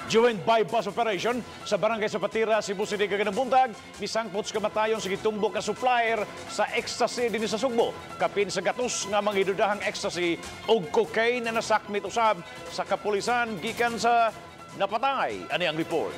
Joined by bus operation sa Barangay Zapatera, Cebu City kaganang buntag, misangpots kamatayon sa gitumbok na supplier sa Ecstacy din sa Sugbo. Kapin sa gatos nga mangidudahang ecstasy o cocaine na nasakmit usab sa kapolisan gikan sa Napatay. Ani ang report.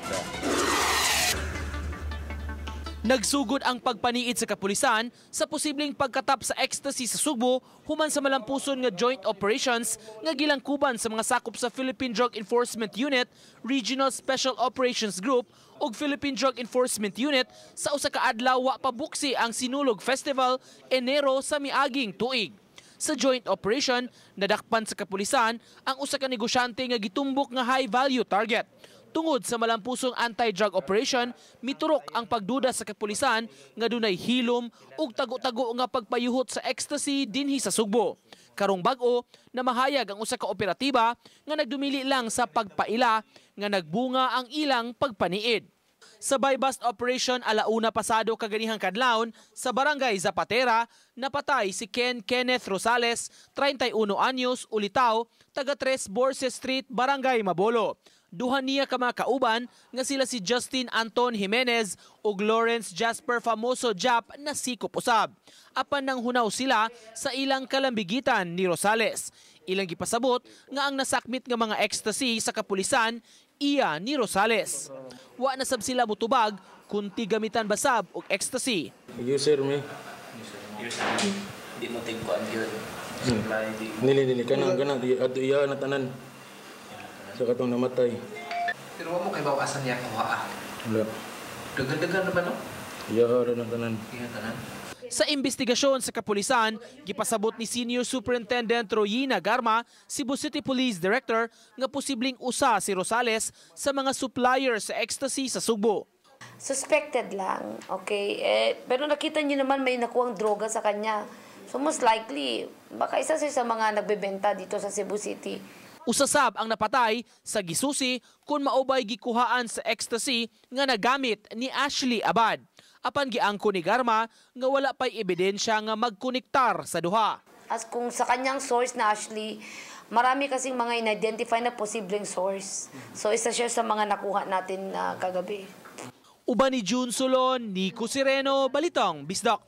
Nagsugod ang pagpaniid sa kapulisan sa posibleng pagkatap sa ecstasy sa Sugbo human sa malampuson nga joint operations nga gilangkuban sa mga sakop sa Philippine Drug Enforcement Unit, Regional Special Operations Group ug Philippine Drug Enforcement Unit sa usa ka adlaw wa pa buksi ang Sinulog Festival Enero sa miaging tuig. Sa joint operation, nadakpan sa kapulisan ang usa ka negosyante nga gitumbok nga high value target. Tungod sa malampusong anti-drug operation, miturok ang pagduda sa kapulisan nga dunay hilom ug tago-tago nga pagpayuhot sa ecstasy dinhi sa Sugbo. Karong bag-o na mahayag ang usa ka operatiba nga nagdumili lang sa pagpaila nga nagbunga ang ilang pagpaniid. Sa buy-bust operation alauna pasado kaganihang kadlawon sa Barangay Zapatera, napatay si Kenneth Rosales, 31 anyos, ulitaw, taga 3 Borses Street, Barangay Mabolo. Duha niya ka mga kauban nga sila si Justin Anton Jimenez ug Lawrence Jasper Famoso Jap na sikop usab. Apan nang hunaw sila sa ilang kalambigitan ni Rosales. Ilang gipasabot nga ang nasakmit nga mga ecstasy sa kapulisan iya ni Rosales. Wa na sab sila mutubag kunti gamitan basab og ecstasy. User me. Di mo tingkuan yun. Nili kanang iya na tanan. Sa katong namatay. Pero mo kay bawasan niya kuha. Wala. Dagan-dagan na ba no? Iya ra na tanan. Iya tanan. Sa investigasyon sa kapulisan, gipasabot ni Senior Superintendent Royina Garma, Cebu City Police Director, nga posibleng usa si Rosales sa mga supplier sa ecstasy sa Sugbo. Suspected lang, okay? Pero nakita niyo naman may nakuhang droga sa kanya. So most likely, baka isa siya sa mga nagbebenta dito sa Cebu City. Usasab ang napatay sa gisusi kung maubay gikuhaan sa ecstasy nga nagamit ni Ashley Abad. Apan giangko ni Garma nga wala pay ebidensya nga magkonektar sa duha. As kung sa kanyang source na Ashley, marami kasing mga in-identify na posibleng source. So isa siya sa mga nakuha natin kagabi. Uban ni June Solon, Nico Sireno, Balitang Bisdak.